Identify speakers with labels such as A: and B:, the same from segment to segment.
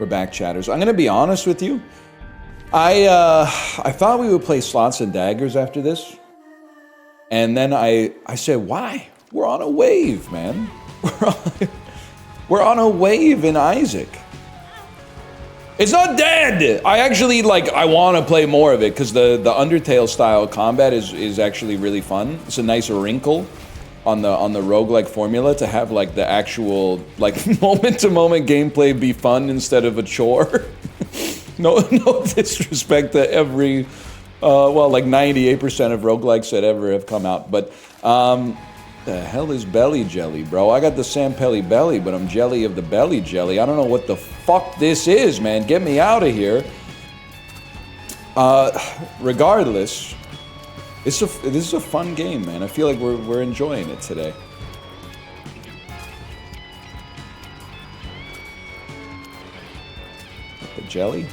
A: We're back, chatters. I'm gonna be honest with you. I thought we would play Slots and Daggers after this. And then I said, why? We're on a wave, man. We're on a wave in Isaac. It's not dead! I actually, like, I want to play more of it, because the Undertale style combat is actually really fun. It's a nice wrinkle on the roguelike formula to have, like, the actual, like, moment-to-moment gameplay be fun instead of a chore. No disrespect to every, well, like 98% of roguelikes that ever have come out, but, the hell is belly jelly, bro? I got the Sampelli belly, but I'm jelly of the belly jelly. I don't know what the fuck this is, man. Get me out of here. Regardless, this is a fun game, man. I feel like we're enjoying it today. The jelly?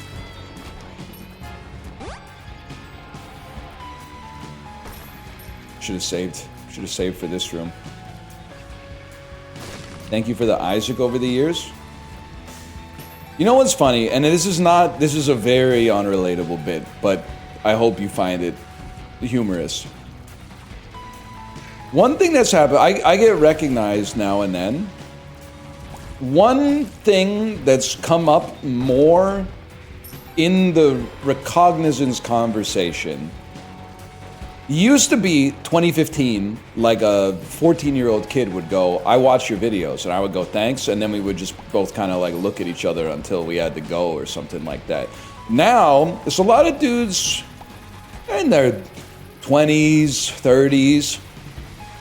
A: Should have saved. Should have saved for this room. Thank you for the Isaac over the years. You know what's funny? And this is a very unrelatable bit, but I hope you find it humorous. One thing that's happened, I get recognized now and then. One thing that's come up more in the recognizance conversation used to be 2015, like a 14-year-old kid would go, I watch your videos, and I would go, thanks, and then we would just both kind of like look at each other until we had to go or something like that. Now, there's a lot of dudes in their 20s, 30s,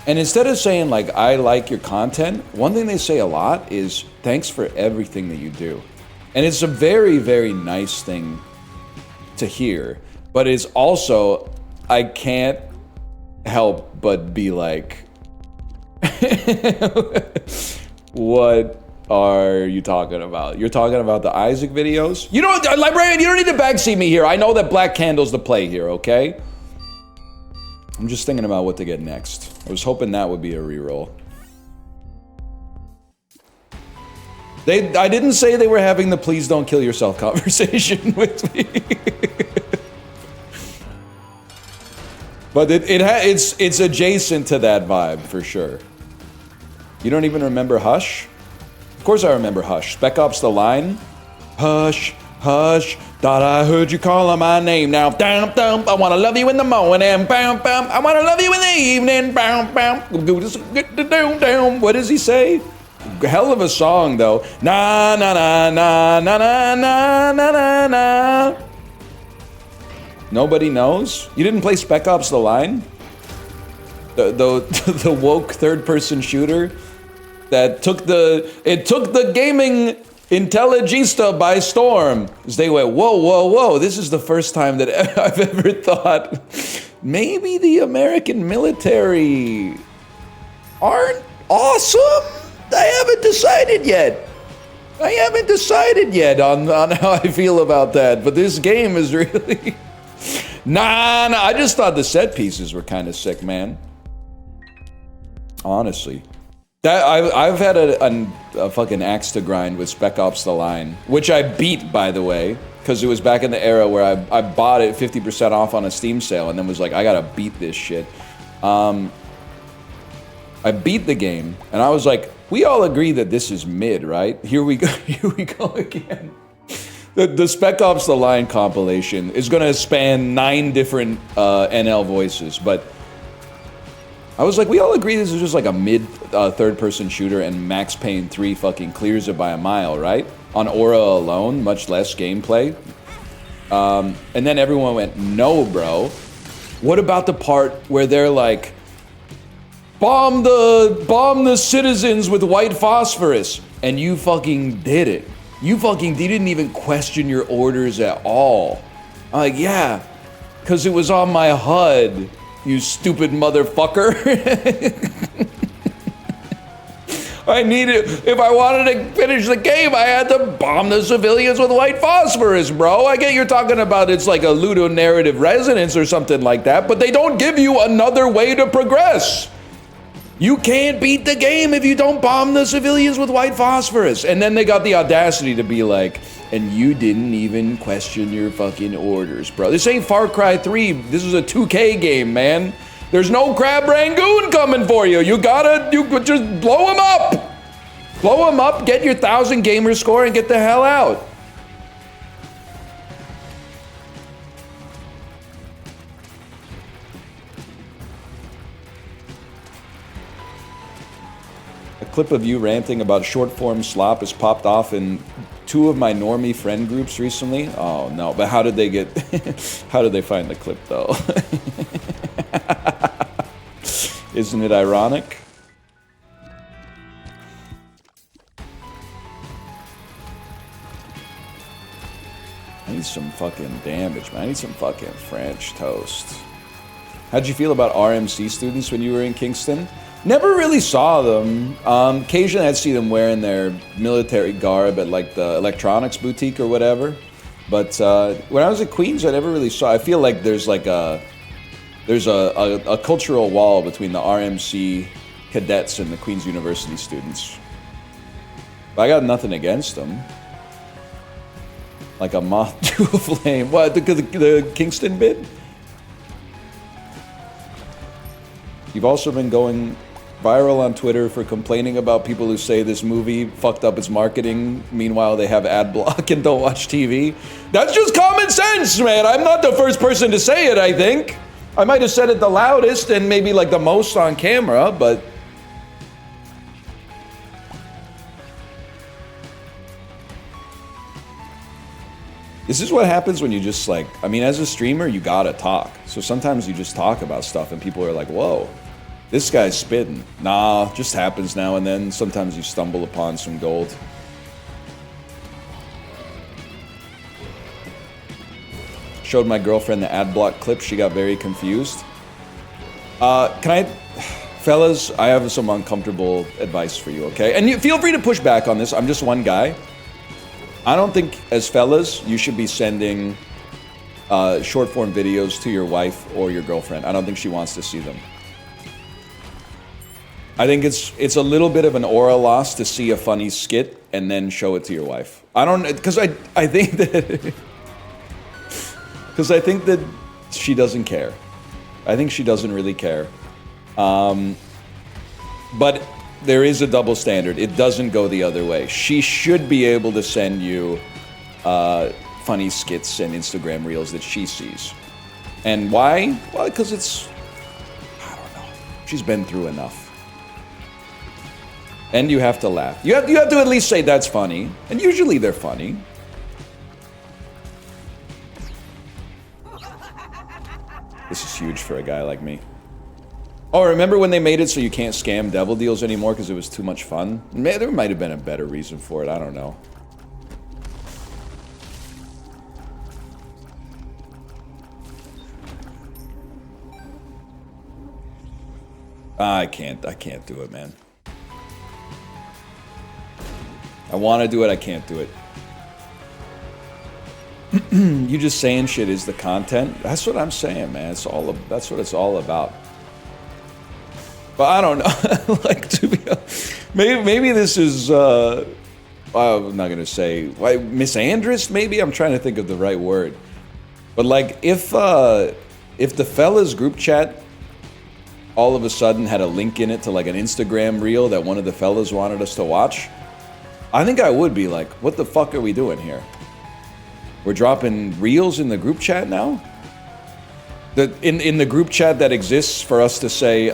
A: and instead of saying like, I like your content, one thing they say a lot is, thanks for everything that you do. And it's a very, very nice thing to hear, but it's also, I can't help but be like, what are you talking about? You're talking about the Isaac videos? You don't, Librarian, you don't need to backseat me here. I know that Black Candle's the play here, okay? I'm just thinking about what to get next. I was hoping that would be a reroll. I didn't say they were having the please don't kill yourself conversation with me. But it's adjacent to that vibe, for sure. You don't even remember Hush? Of course I remember Hush. Spec Ops The Line. Hush, hush, thought I heard you calling my name now. Dum, dum, I wanna love you in the morning. Bam, bam, I wanna love you in the evening. Bam, bam. What does he say? Hell of a song, though. Na, na, na, na, na, na, na, na, na, na. Nobody knows? You didn't play Spec Ops The Line? The woke third-person shooter that took the gaming intelligista by storm. As they went, whoa, whoa, whoa, this is the first time that I've ever thought maybe the American military aren't awesome? I haven't decided yet. I haven't decided yet on how I feel about that, but this game is really... Nah, I just thought the set pieces were kind of sick, man. Honestly. I've had a fucking axe to grind with Spec Ops The Line, which I beat, by the way, because it was back in the era where I bought it 50% off on a Steam sale and then was like, I gotta beat this shit. I beat the game, and I was like, we all agree that this is mid, right? Here we go again. The Spec Ops The Line compilation is gonna span 9 different NL voices, but I was like, we all agree this is just like a mid third-person shooter, and Max Payne 3 fucking clears it by a mile, right? On Aura alone, much less gameplay. And then everyone went, no, bro. What about the part where they're like, bomb the citizens with white phosphorus, and you fucking did it. You didn't even question your orders at all. I'm like, yeah, because it was on my HUD, you stupid motherfucker. I needed, if I wanted to finish the game, I had to bomb the civilians with white phosphorus, bro. I get you're talking about it's like a ludonarrative resonance or something like that, but they don't give you another way to progress. You can't beat the game if you don't bomb the civilians with white phosphorus. And then they got the audacity to be like, and you didn't even question your fucking orders, bro. This ain't Far Cry 3. This is a 2K game, man. There's no Crab Rangoon coming for you. You just blow him up. Blow him up, get your 1,000 gamer score, and get the hell out. A clip of you ranting about short-form slop has popped off in 2 of my normie friend groups recently. Oh no, but how did they get, how did they find the clip though? Isn't it ironic? I need some fucking damage, man. I need some fucking French toast. How'd you feel about RMC students when you were in Kingston? Never really saw them. Occasionally I'd see them wearing their military garb at like the electronics boutique or whatever. But when I was at Queens, I never really saw. I feel like there's like a cultural wall between the RMC cadets and the Queens University students. But I got nothing against them. Like a moth to a flame. What, the Kingston bit? You've also been going viral on Twitter for complaining about people who say this movie fucked up its marketing. Meanwhile, they have ad block and don't watch TV. That's just common sense, man. I'm not the first person to say it, I think. I might have said it the loudest and maybe like the most on camera, but... This is what happens when you just like, I mean, as a streamer, you gotta talk. So sometimes you just talk about stuff and people are like, whoa, this guy's spitting. Nah, just happens now and then. Sometimes you stumble upon some gold. Showed my girlfriend the ad block clip. She got very confused. Fellas, I have some uncomfortable advice for you, okay? And you feel free to push back on this. I'm just one guy. I don't think, as fellas, you should be sending short-form videos to your wife or your girlfriend. I don't think she wants to see them. I think it's a little bit of an aura loss to see a funny skit and then show it to your wife. I don't, because I think that, because I think that she doesn't care. I think she doesn't really care. But there is a double standard. It doesn't go the other way. She should be able to send you funny skits and Instagram reels that she sees. And why? Well, because it's, I don't know. She's been through enough. And you have to laugh. You have to at least say that's funny. And usually they're funny. This is huge for a guy like me. Oh, remember when they made it so you can't scam devil deals anymore because it was too much fun? There might have been a better reason for it. I don't know. I can't do it, man. I want to do it, I can't do it. You just saying shit is the content. That's what I'm saying, man. That's what it's all about. But I don't know. Like, to be honest, maybe this is I'm not gonna say misandrous. Maybe I'm trying to think of the right word. But like, if the fellas group chat all of a sudden had a link in it to like an Instagram reel that one of the fellas wanted us to watch, I think I would be like, what the fuck are we doing here? We're dropping reels in the group chat now? In the group chat that exists for us to say,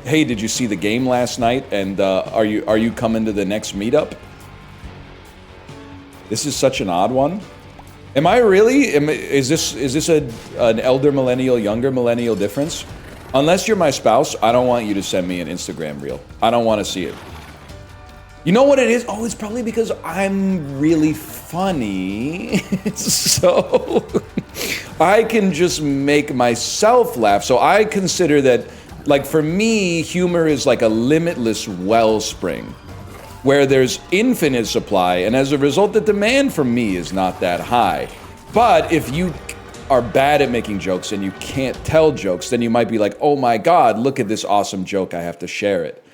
A: hey, did you see the game last night? And are you coming to the next meetup? This is such an odd one. Am I really? Is this an elder millennial, younger millennial difference? Unless you're my spouse, I don't want you to send me an Instagram reel. I don't want to see it. You know what it is? Oh, it's probably because I'm really funny. So I can just make myself laugh. So I consider that, like, for me, humor is like a limitless wellspring where there's infinite supply, and as a result, the demand from me is not that high. But if you are bad at making jokes and you can't tell jokes, then you might be like, oh my God, look at this awesome joke, I have to share it.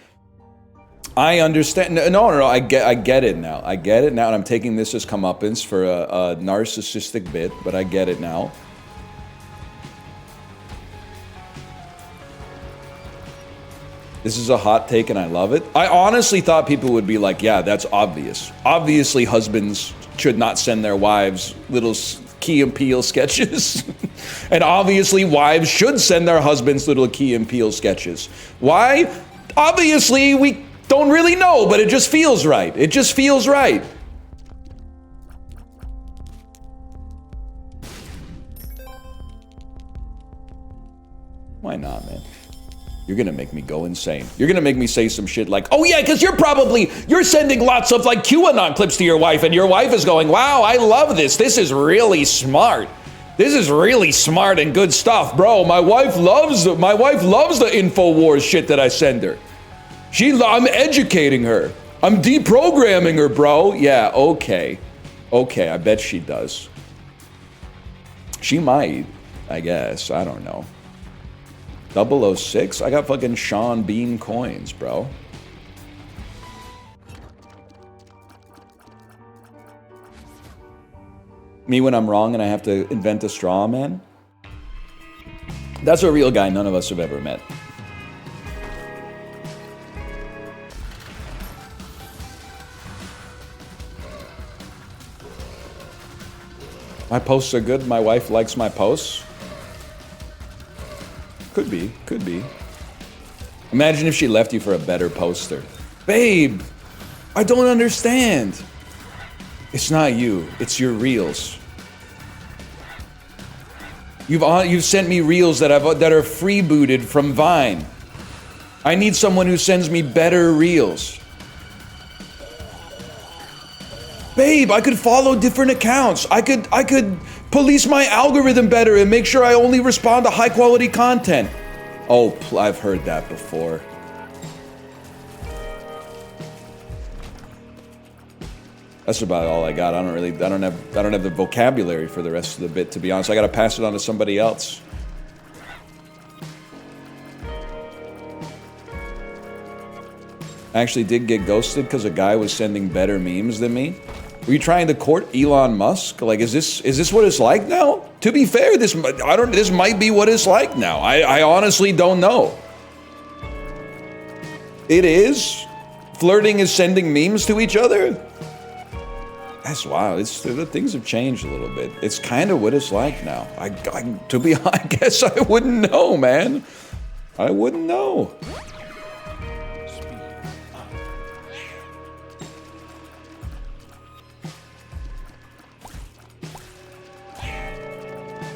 A: I understand. No, I get it now. I get it now, and I'm taking this as comeuppance for a narcissistic bit, but I get it now. This is a hot take and I love it. I honestly thought people would be like, yeah, that's obvious. Obviously, husbands should not send their wives little Key and Peele sketches. And obviously, wives should send their husbands little Key and Peele sketches. Why? Obviously, we don't really know, but it just feels right. It just feels right. Why not, man? You're gonna make me go insane. You're gonna make me say some shit like, oh yeah, because you're sending lots of like QAnon clips to your wife, and your wife is going, wow, I love this. This is really smart. This is really smart and good stuff, bro. My wife loves the InfoWars shit that I send her. I'm educating her. I'm deprogramming her, bro. Yeah, okay. Okay, I bet she does. She might, I guess. I don't know. 006? I got fucking Sean Bean coins, bro. Me when I'm wrong and I have to invent a straw man? That's a real guy none of us have ever met. My posts are good. My wife likes my posts. Could be. Could be. Imagine if she left you for a better poster. Babe, I don't understand. It's not you. It's your reels. You've sent me reels that are freebooted from Vine. I need someone who sends me better reels. Babe, I could follow different accounts. I could police my algorithm better and make sure I only respond to high quality content. Oh, I've heard that before. That's about all I got. I don't have the vocabulary for the rest of the bit, to be honest. I gotta pass it on to somebody else. I actually did get ghosted because a guy was sending better memes than me. Were you trying to court Elon Musk? Like, is this what it's like now? To be fair, this might be what it's like now. I honestly don't know. It is? Flirting is sending memes to each other? That's wild. Things have changed a little bit. It's kind of what it's like now. I guess I wouldn't know, man. I wouldn't know.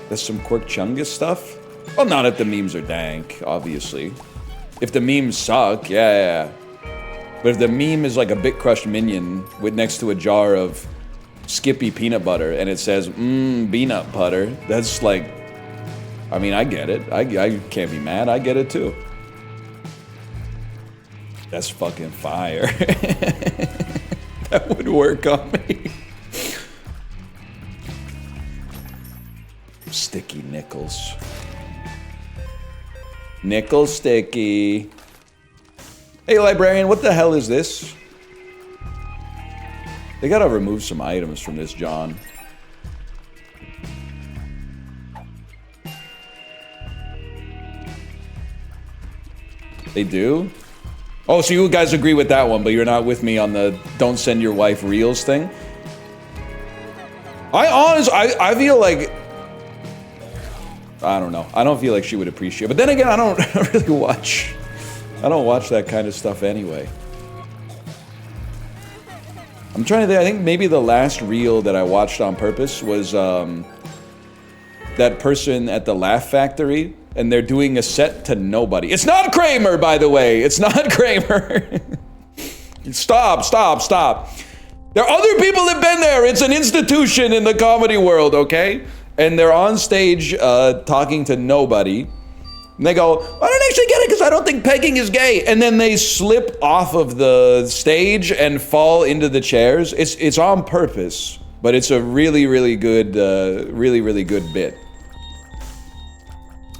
A: There's some Quirk Chungus stuff? Well, not if the memes are dank, obviously. If the memes suck, yeah. But if the meme is like a Bit Crush minion with next to a jar of Skippy peanut butter and it says, peanut butter, that's like, I mean, I get it. I can't be mad. I get it too. That's fucking fire. That would work on me. Sticky nickels. Nickel sticky. Hey, librarian, what the hell is this? They gotta remove some items from this, John. They do? Oh, so you guys agree with that one, but you're not with me on the don't send your wife reels thing? I feel like, I don't know. I don't feel like she would appreciate it. But then again, I don't really watch. I don't watch that kind of stuff anyway. I'm trying to think. I think maybe the last reel that I watched on purpose was that person at the Laugh Factory, and they're doing a set to nobody. It's not Kramer, by the way. It's not Kramer. Stop. There are other people that have been there. It's an institution in the comedy world, okay? And they're on stage talking to nobody. And they go, I don't actually get it because I don't think pegging is gay. And then they slip off of the stage and fall into the chairs. It's on purpose, but it's a really good bit.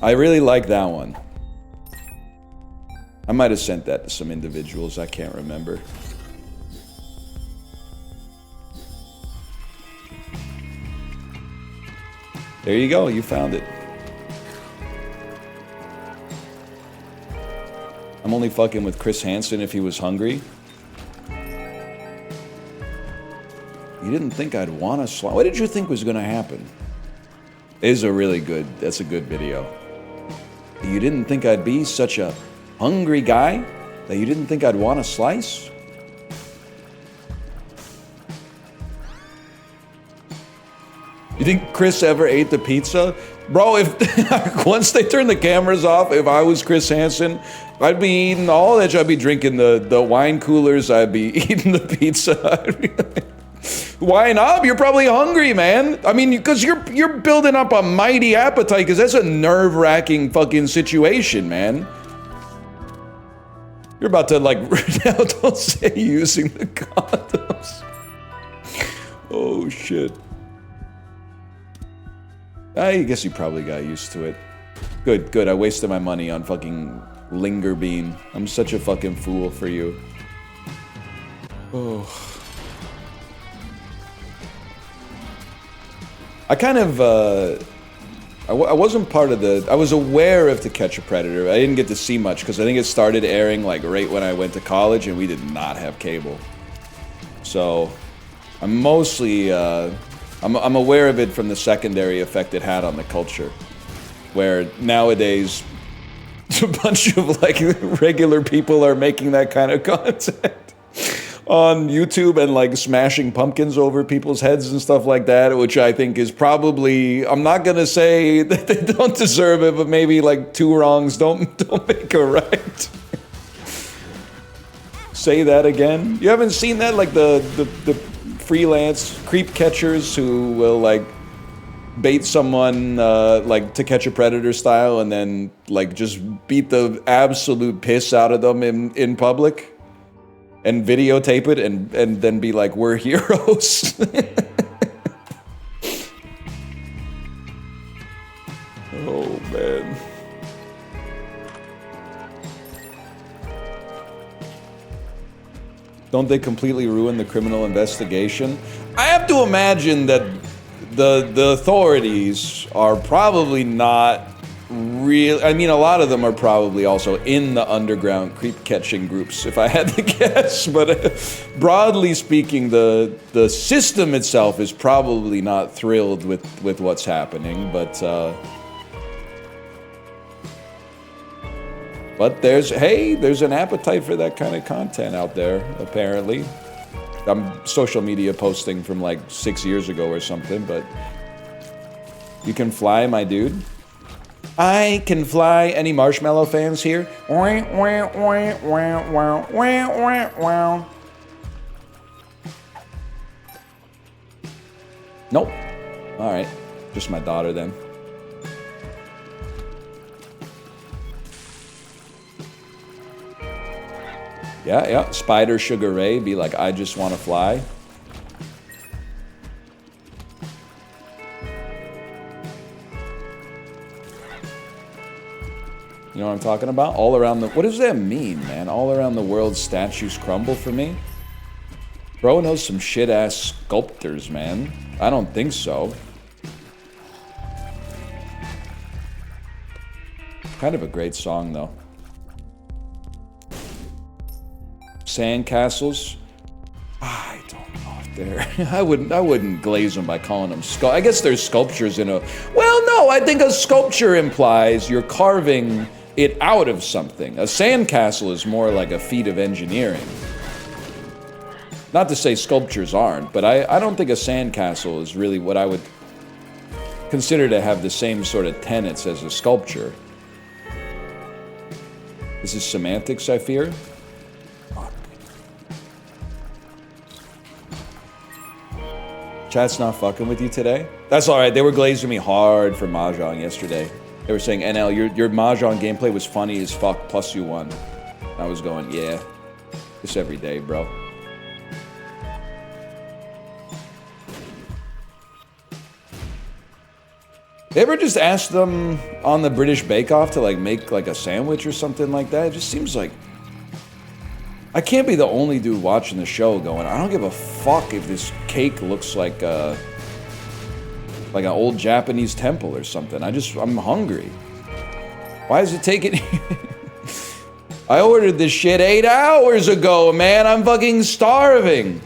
A: I really like that one. I might have sent that to some individuals. I can't remember. There you go. You found it. I'm only fucking with Chris Hansen if he was hungry. You didn't think I'd want to slide. What did you think was going to happen? That's a good video. You didn't think I'd be such a hungry guy that you didn't think I'd want a slice? You think Chris ever ate the pizza? Bro, if once they turn the cameras off, if I was Chris Hansen, I'd be eating all that. I'd be drinking the wine coolers. I'd be eating the pizza. Why not? You're probably hungry, man. I mean, because you're building up a mighty appetite, because that's a nerve-wracking fucking situation, man. You're about to, like, don't say using the condoms. Oh, shit. I guess you probably got used to it. Good. I wasted my money on fucking Linger Bean. I'm such a fucking fool for you. Oh. I kind of, I wasn't part of I was aware of To Catch a Predator. I didn't get to see much because I think it started airing like right when I went to college and we did not have cable. So, I'm mostly, I'm aware of it from the secondary effect it had on the culture. Where nowadays, a bunch of like regular people are making that kind of content on YouTube and like smashing pumpkins over people's heads and stuff like that, which I think is probably, I'm not gonna say that they don't deserve it, but maybe like two wrongs don't make a right. Say that again. You haven't seen that? Like the freelance creep catchers who will like bait someone like To Catch a Predator style and then like just beat the absolute piss out of them in public? And videotape it and then be like, we're heroes. Oh, man. Don't they completely ruin the criminal investigation? I have to imagine that the authorities are probably not real. I mean, a lot of them are probably also in the underground creep catching groups, if I had to guess. But broadly speaking, the system itself is probably not thrilled with what's happening. But there's an appetite for that kind of content out there, apparently. I'm social media posting from like 6 years ago or something, but you can fly, my dude. I can fly. Any Marshmallow fans here? Nope. All right. Just my daughter then. Yeah. Spider Sugar Ray be like, I just want to fly. You know what I'm talking about? All around what does that mean, man? All around the world, statues crumble for me? Bro knows some shit-ass sculptors, man. I don't think so. Kind of a great song, though. Sandcastles? I don't know if they're... I wouldn't glaze them by calling them I guess there's sculptures in a... Well, no, I think a sculpture implies you're carving it out of something. A sandcastle is more like a feat of engineering. Not to say sculptures aren't, but I don't think a sandcastle is really what I would consider to have the same sort of tenets as a sculpture. This is semantics, I fear. Chat's not fucking with you today? That's alright, they were glazing me hard for Mahjong yesterday. They were saying, NL, your Mahjong gameplay was funny as fuck, plus you won. I was going, yeah. Just every day, bro. They ever just ask them on the British Bake Off to like make like a sandwich or something like that? It just seems like I can't be the only dude watching the show going, I don't give a fuck if this cake looks like an old Japanese temple or something. I'm hungry. Why is it taking... I ordered this shit 8 hours ago, man. I'm fucking starving.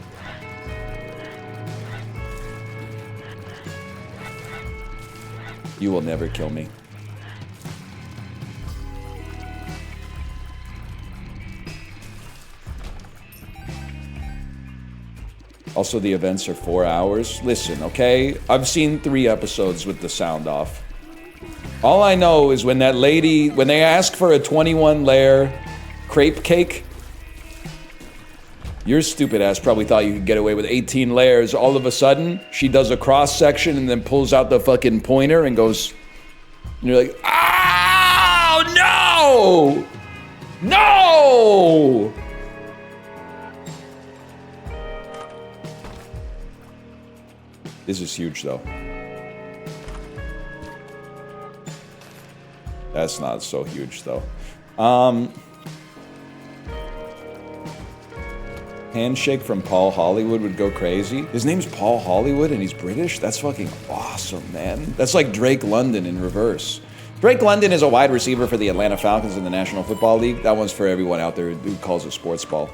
A: You will never kill me. Also, the events are 4 hours. Listen, okay? I've seen 3 episodes with the sound off. All I know is when that lady, when they ask for a 21-layer crepe cake, your stupid ass probably thought you could get away with 18 layers. All of a sudden, she does a cross-section and then pulls out the fucking pointer and goes... And you're like, oh, no! No! This is huge, though. That's not so huge, though. Handshake from Paul Hollywood would go crazy. His name's Paul Hollywood and he's British? That's fucking awesome, man. That's like Drake London in reverse. Drake London is a wide receiver for the Atlanta Falcons in the National Football League. That one's for everyone out there who calls it sports ball.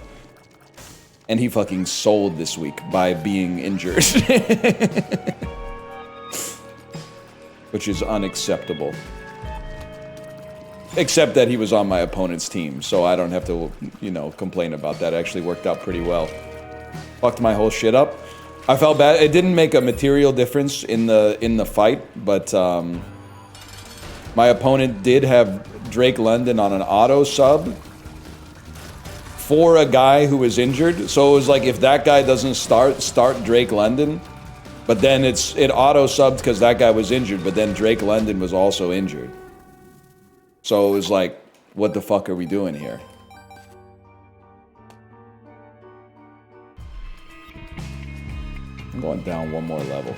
A: And he fucking sold this week by being injured. Which is unacceptable. Except that he was on my opponent's team, so I don't have to, you know, complain about that. It actually worked out pretty well. Fucked my whole shit up. I felt bad. It didn't make a material difference in the fight, but my opponent did have Drake London on an auto sub for a guy who was injured. So it was like if that guy doesn't start Drake London, but then it auto subbed because that guy was injured, but then Drake London was also injured. So it was like, what the fuck are we doing here? I'm going down one more level.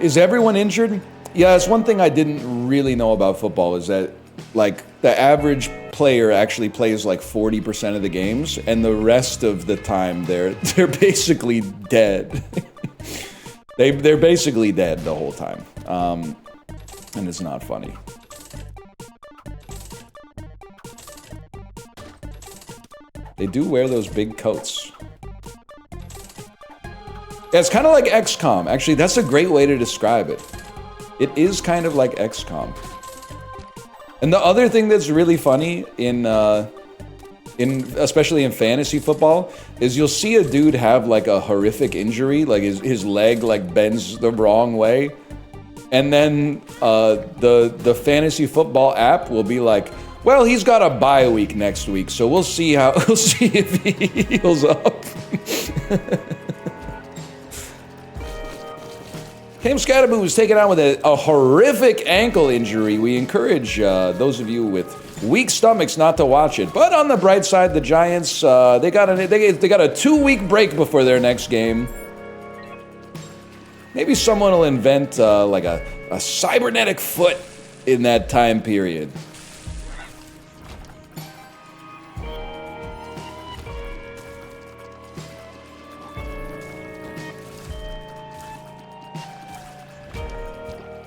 A: Is everyone injured? Yeah, it's one thing I didn't really know about football is that, like, the average player actually plays like 40% of the games, and the rest of the time they're basically dead. They're basically dead the whole time. And it's not funny. They do wear those big coats. Yeah, it's kind of like XCOM. Actually, that's a great way to describe it. It is kind of like XCOM. And the other thing that's really funny especially in fantasy football is you'll see a dude have like a horrific injury, like his leg like bends the wrong way. And then the fantasy football app will be like, well, he's got a bye week next week, so we'll see if he heals up. Cam Scatterboo was taken out with a horrific ankle injury. We encourage those of you with weak stomachs not to watch it. But on the bright side, the Giants they got a 2-week break before their next game. Maybe someone will invent like a cybernetic foot in that time period.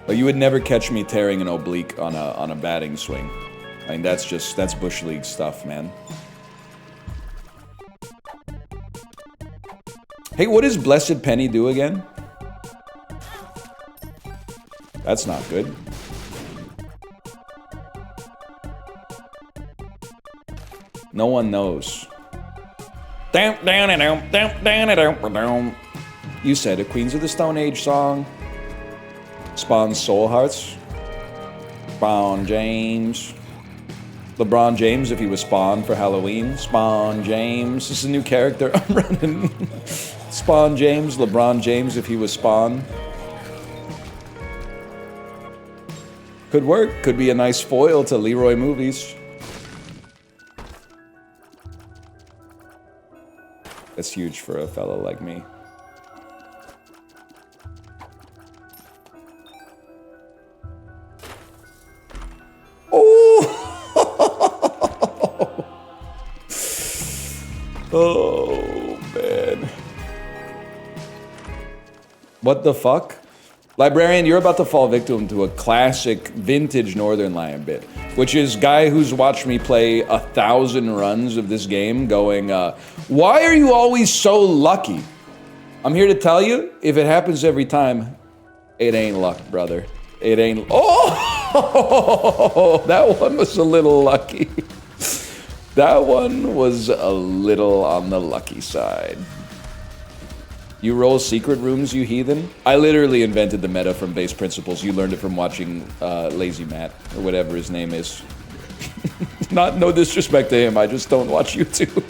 A: But you would never catch me tearing an oblique on a batting swing. I mean, that's Bush League stuff, man. Hey, what does Blessed Penny do again? That's not good. No one knows. You said a Queens of the Stone Age song. Spawn's Soul Hearts. Spawn James. LeBron James if he was Spawn for Halloween. Spawn James. This is a new character I'm running. Spawn James. LeBron James if he was Spawn. Could work. Could be a nice foil to Leroy Movies. That's huge for a fellow like me. Oh, man. What the fuck? Librarian, you're about to fall victim to a classic vintage Northern Lion bit, which is guy who's watched me play 1,000 runs of this game going, why are you always so lucky? I'm here to tell you, if it happens every time, it ain't luck, brother. It ain't. Oh, that one was a little lucky. That one was a little on the lucky side. You roll secret rooms, you heathen? I literally invented the meta from base principles. You learned it from watching Lazy Matt, or whatever his name is. No disrespect to him, I just don't watch YouTube.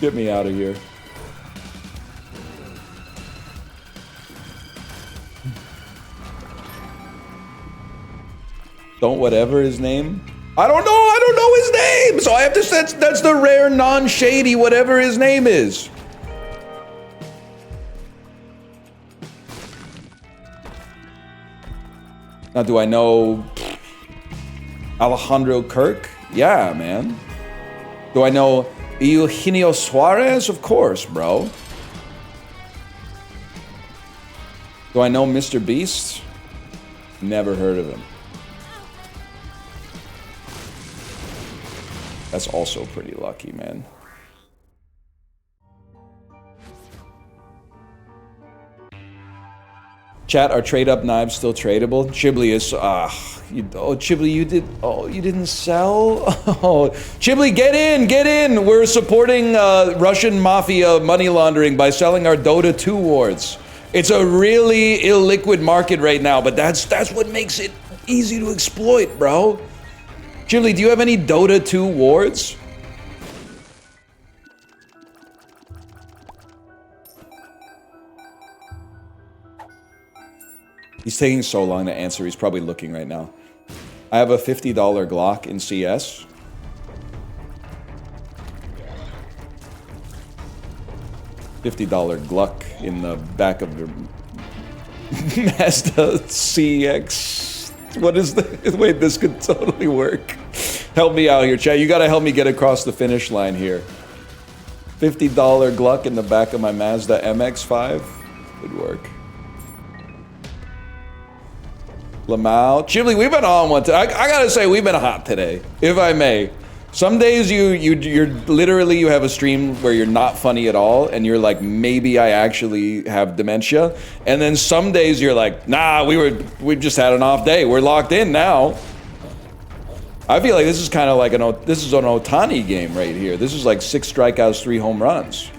A: Get me out of here. Don't whatever his name? I don't know his name! So I have to, that's the rare non-shady whatever his name is. Now do I know Alejandro Kirk? Yeah, man. Do I know Eugenio Suarez? Of course, bro. Do I know Mr. Beast? Never heard of him. That's also pretty lucky, man. Chat, are trade-up knives still tradable? Chibli is, Chibli, you didn't sell? Oh, Chibli, get in! We're supporting Russian mafia money laundering by selling our Dota 2 wards. It's a really illiquid market right now, but that's what makes it easy to exploit, bro. Chibli, do you have any Dota 2 wards? He's taking so long to answer, he's probably looking right now. I have a $50 Glock in CS. $50 Gluck in the back of your Mazda CX. What is the... Wait, this could totally work. Help me out here, chat. You gotta help me get across the finish line here. $50 Gluck in the back of my Mazda MX-5 would work. Lamau. Chibli, we've been on one today. I gotta say, we've been hot today, if I may. Some days you're literally, you have a stream where you're not funny at all, and you're like, maybe I actually have dementia. And then some days you're like, nah, we just had an off day. We're locked in now. I feel like this is kind of like this is an Ohtani game right here. This is like 6 strikeouts, 3 home runs.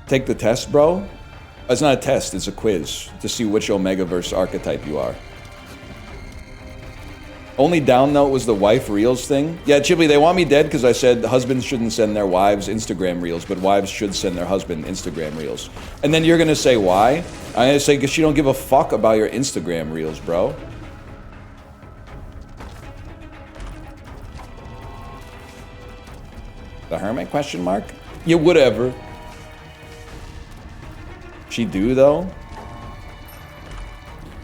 A: Take the test, bro. It's not a test, it's a quiz to see which Omegaverse archetype you are. Only down note was the wife reels thing. Yeah, Chibli, they want me dead because I said husbands shouldn't send their wives Instagram reels, but wives should send their husband Instagram reels. And then you're gonna say why? I'm gonna say because you don't give a fuck about your Instagram reels, bro. The hermit question mark? Yeah, whatever. She do, though?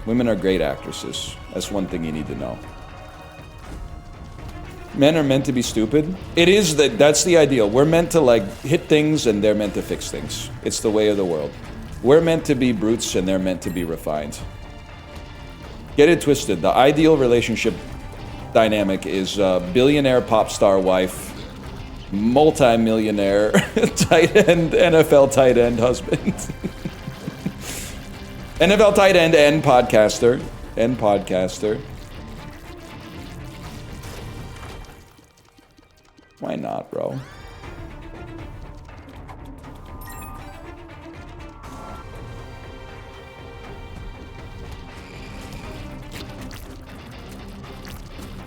A: Women are great actresses. That's one thing you need to know. Men are meant to be stupid. It is that's the ideal. We're meant to like hit things and they're meant to fix things. It's the way of the world. We're meant to be brutes and they're meant to be refined. Get it twisted. The ideal relationship dynamic is billionaire pop star wife, multi-millionaire tight end, NFL tight end husband. NFL tight end and podcaster. Why not, bro?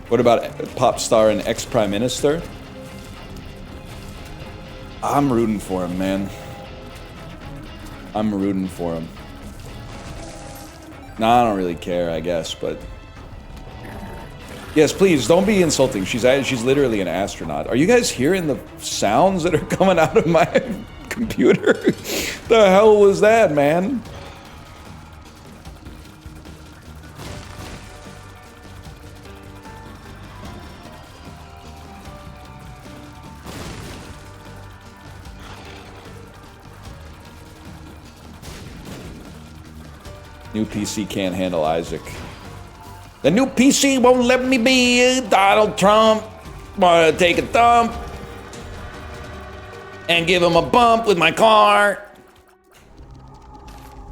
A: What about pop star and ex-prime minister? I'm rooting for him, man. I'm rooting for him. Nah, I don't really care, I guess, but... Yes, please, don't be insulting. She's literally an astronaut. Are you guys hearing the sounds that are coming out of my computer? The hell was that, man? New PC can't handle Isaac. The new PC won't let me be Donald Trump. Wanna take a dump and give him a bump with my car.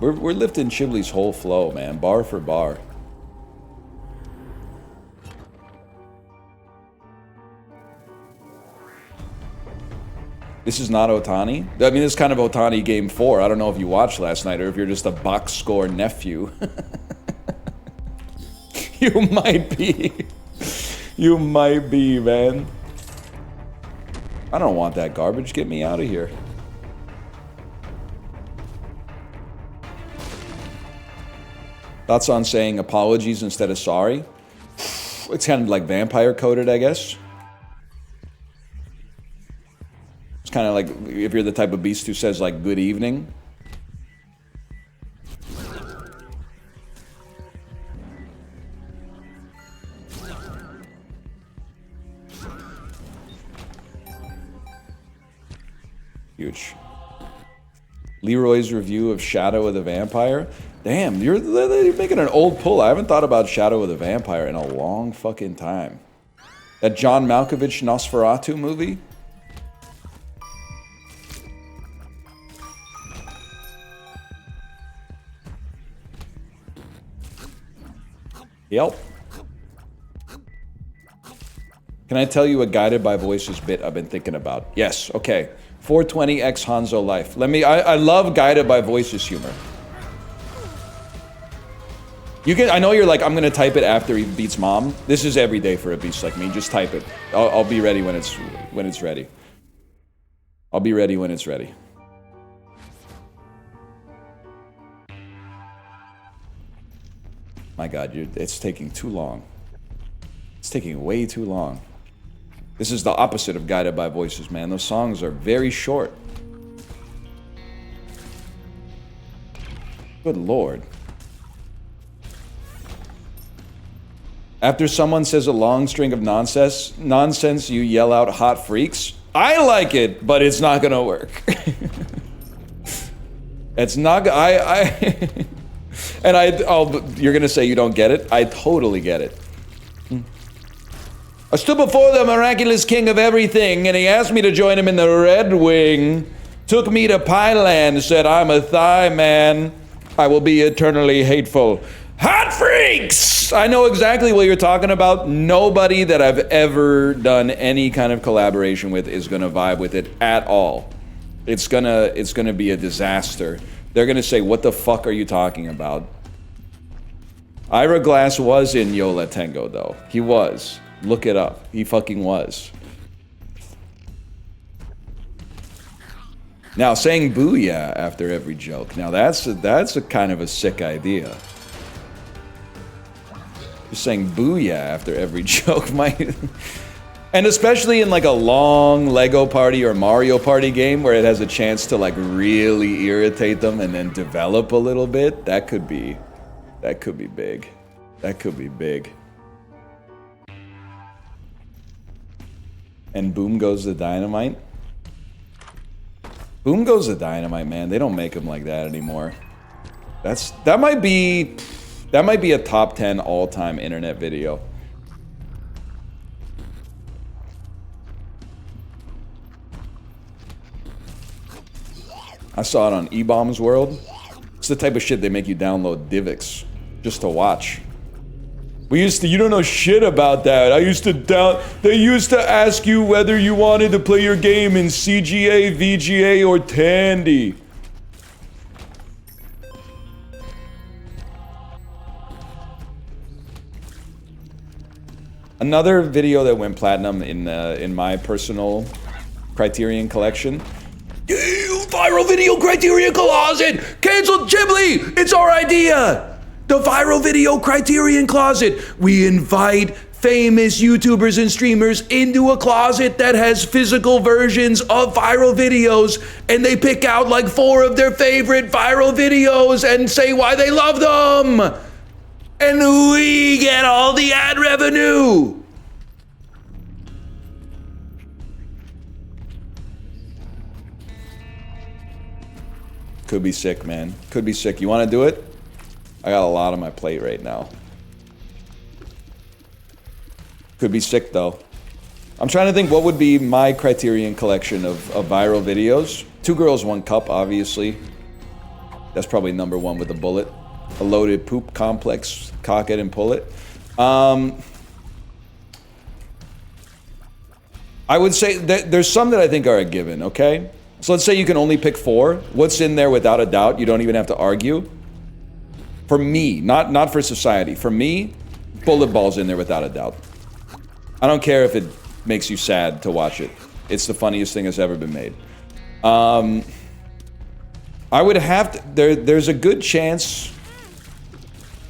A: We're lifting Chibley's whole flow, man, bar for bar. This is not Otani? I mean, it's kind of Otani Game 4. I don't know if you watched last night or if you're just a box score nephew. You might be. You might be, man. I don't want that garbage. Get me out of here. Thoughts on saying apologies instead of sorry? It's kind of like vampire coded, I guess. It's kind of like if you're the type of beast who says like good evening. Huge. Leroy's review of Shadow of the Vampire. Damn, you're making an old pull. I haven't thought about Shadow of the Vampire in a long fucking time. That John Malkovich Nosferatu movie? Yep. Can I tell you a guided by voices bit I've been thinking about? Yes, okay. 420x Hanzo Life. I love guided by voices humor. You can, I know you're like, I'm gonna type it after he beats mom. This is every day for a beast like me. Just type it. I'll be ready when it's ready. I'll be ready when it's ready. My God, it's taking too long. It's taking way too long. This is the opposite of guided by voices, man. Those songs are very short. Good Lord. After someone says a long string of nonsense, you yell out hot freaks. I like it, but it's not gonna work. It's not, you're gonna say you don't get it? I totally get it. I stood before the miraculous king of everything, and he asked me to join him in the Red Wing. Took me to Pyland, said, I'm a Thai man. I will be eternally hateful. Hot freaks! I know exactly what you're talking about. Nobody that I've ever done any kind of collaboration with is gonna vibe with it at all. It's gonna be a disaster. They're gonna say, what the fuck are you talking about? Ira Glass was in Yola Tengo, though. He was. Look it up. He fucking was. Now, saying booyah after every joke. Now, that's a kind of a sick idea. Just saying booyah after every joke might... And especially in like a long Lego Party or Mario Party game where it has a chance to like really irritate them and then develop a little bit, that could be big. That could be big. And boom goes the dynamite. Boom goes the dynamite, man. They don't make them like that anymore. That might be a top 10 all-time internet video. I saw it on E-Bombs World. It's the type of shit they make you download DivX just to watch. You don't know shit about that. They used to ask you whether you wanted to play your game in CGA, VGA, or Tandy. Another video that went platinum in my personal Criterion collection. Viral video Criterion Closet! Cancel Ghibli! It's our idea! The Viral Video Criterion Closet. We invite famous YouTubers and streamers into a closet that has physical versions of viral videos, and they pick out like 4 of their favorite viral videos and say why they love them. And we get all the ad revenue. Could be sick, man. Could be sick. You want to do it? I got a lot on my plate right now. Could be sick though. I'm trying to think what would be my Criterion collection of viral videos. 2 Girls, 1 Cup, obviously. That's probably #1 with a bullet. A loaded poop complex, cock it and pull it. I would say that there's some that I think are a given, okay? So let's say you can only pick 4. What's in there without a doubt? You don't even have to argue. For me, not for society. For me, bullet ball's in there without a doubt. I don't care if it makes you sad to watch it. It's the funniest thing that's ever been made. I would have to... There's a good chance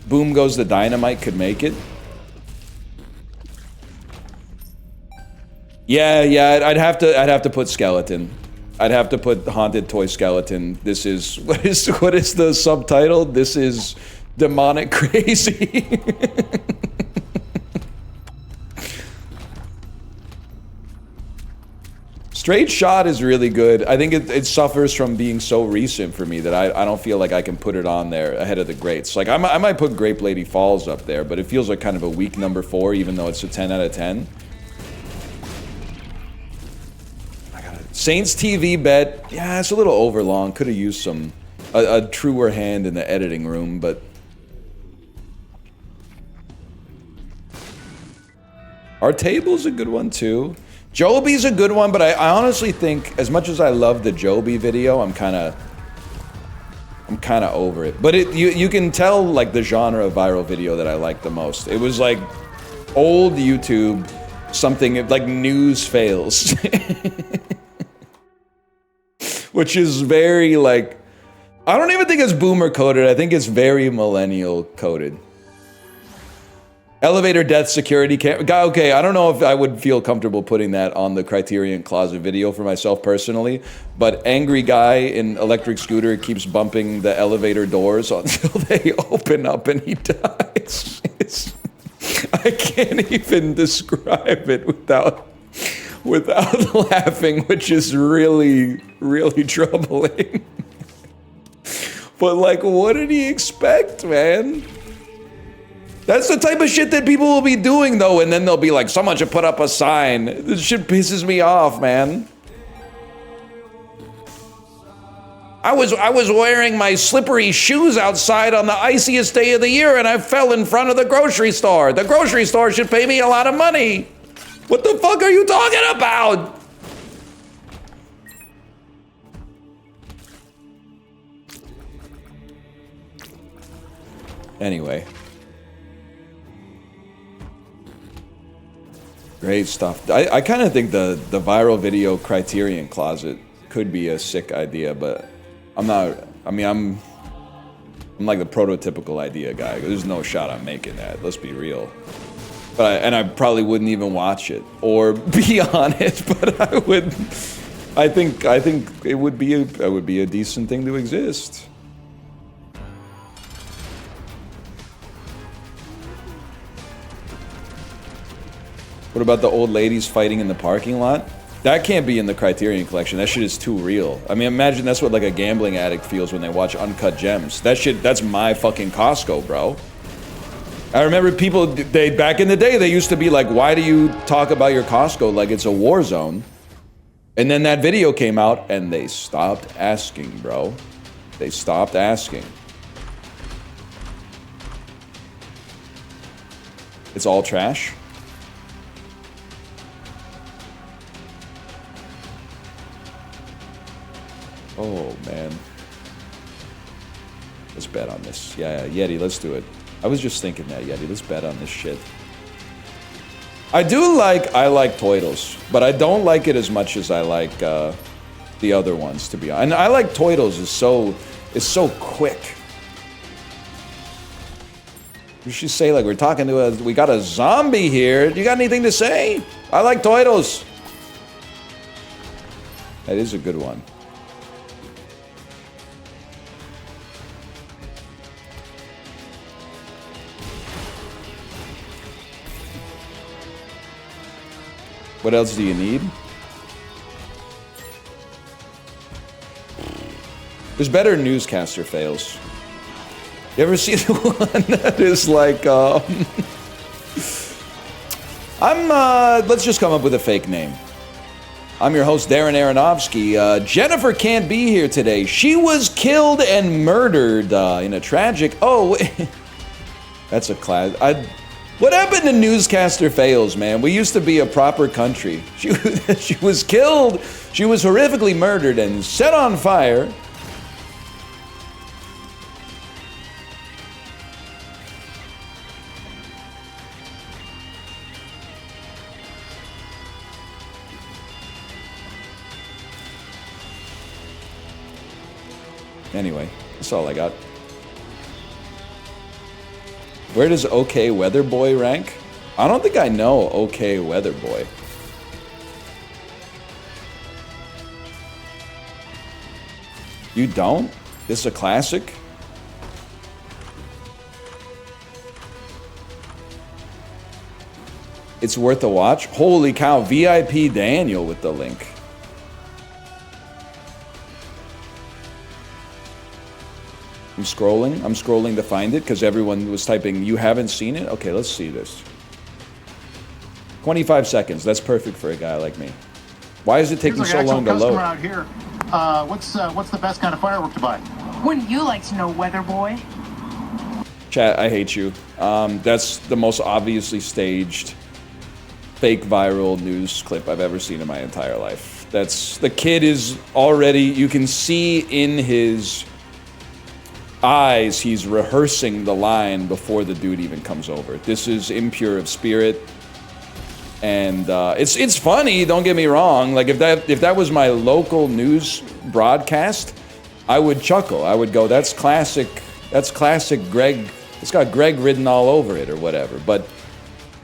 A: Boom Goes the Dynamite could make it. Yeah, I'd have to put Skeleton. I'd have to put Haunted Toy Skeleton. This is... What is the subtitle? This is demonic crazy. Straight Shot is really good. I think it suffers from being so recent for me that I don't feel like I can put it on there ahead of the greats. Like, I might put Grape Lady Falls up there, but it feels like kind of a weak #4, even though it's a 10 out of 10. Saints TV bet. Yeah, it's a little overlong. Could have used a truer hand in the editing room, but... Our Table's a good one, too. Joby's a good one, but I honestly think, as much as I love the Joby video, I'm kind of over it. But you can tell, like, the genre of viral video that I like the most. It was like old YouTube, something like news fails. Which is very, like, I don't even think it's boomer coded. I think it's very millennial coded. Elevator death security camera. Okay, I don't know if I would feel comfortable putting that on the Criterion Closet video for myself personally, but angry guy in electric scooter keeps bumping the elevator doors until they open up and he dies. I can't even describe it without laughing, which is really, really troubling. But like, what did he expect, man? That's the type of shit that people will be doing, though, and then they'll be like, someone should put up a sign. This shit pisses me off, man. I was wearing my slippery shoes outside on the iciest day of the year, and I fell in front of the grocery store. The grocery store should pay me a lot of money. What the fuck are you talking about? Anyway. Great stuff. I kind of think the viral video Criterion Closet could be a sick idea, but I'm not. I mean, I'm like the prototypical idea guy. There's no shot I'm making that. Let's be real. But I probably wouldn't even watch it or be on it. But I would. I think it would be a decent thing to exist. What about the old ladies fighting in the parking lot? That can't be in the Criterion collection. That shit is too real. I mean, imagine that's what like a gambling addict feels when they watch Uncut Gems. That shit, that's my fucking Costco, bro. I remember people, back in the day, they used to be like, why do you talk about your Costco like it's a war zone? And then that video came out and they stopped asking, bro. They stopped asking. It's all trash? Oh, man. Let's bet on this. Yeah, Yeti, let's do it. I was just thinking that, Yeti. Let's bet on this shit. I like Toidles, but I don't like it as much as I like the other ones, to be honest. And I like Toidles is so quick. You should say, like, we're talking to we got a zombie here. You got anything to say? I like Toidles. That is a good one. What else do you need? There's better Newscaster fails. You ever see the one that is like, let's just come up with a fake name. I'm your host, Darren Aronofsky. Jennifer can't be here today. She was killed and murdered in a tragic... Oh, that's a class. What happened to Newscaster fails, man? We used to be a proper country. She was killed. She was horrifically murdered and set on fire. Anyway, that's all I got. Where does OK Weatherboy rank? I don't think I know OK Weatherboy. You don't? This is a classic? It's worth a watch? Holy cow, VIP Daniel with the link. I'm scrolling to find it because everyone was typing, you haven't seen it? Okay, let's see this. 25 seconds, that's perfect for a guy like me. Why is it taking so long to load?
B: Out here. What's the best kind of firework to buy?
C: Wouldn't you like to know, Weatherboy?
A: Chat, I hate you. That's the most obviously staged fake viral news clip I've ever seen in my entire life. The kid is already, you can see in his eyes, he's rehearsing the line before the dude even comes over. This is impure of spirit, and it's funny. Don't get me wrong. Like if that was my local news broadcast, I would chuckle. I would go, "That's classic. That's classic Greg. It's got Greg written all over it, or whatever." But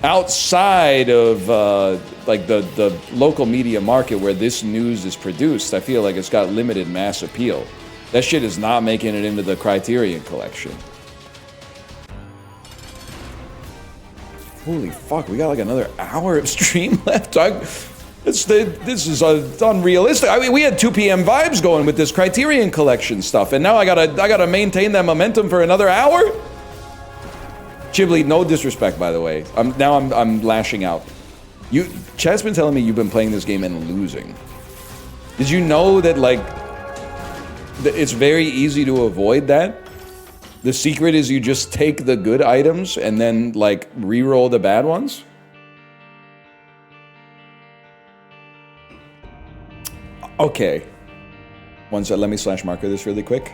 A: outside of like the local media market where this news is produced, I feel like it's got limited mass appeal. That shit is not making it into the Criterion collection. Holy fuck, we got like another hour of stream left. This is unrealistic. I mean, we had 2 p.m. vibes going with this Criterion collection stuff, and now I gotta maintain that momentum for another hour? Chibli, no disrespect, by the way. I'm lashing out. Chad's been telling me you've been playing this game and losing. Did you know that, like, it's very easy to avoid that? The secret is you just take the good items and then, like, re-roll the bad ones? Okay. One sec, let me slash marker this really quick.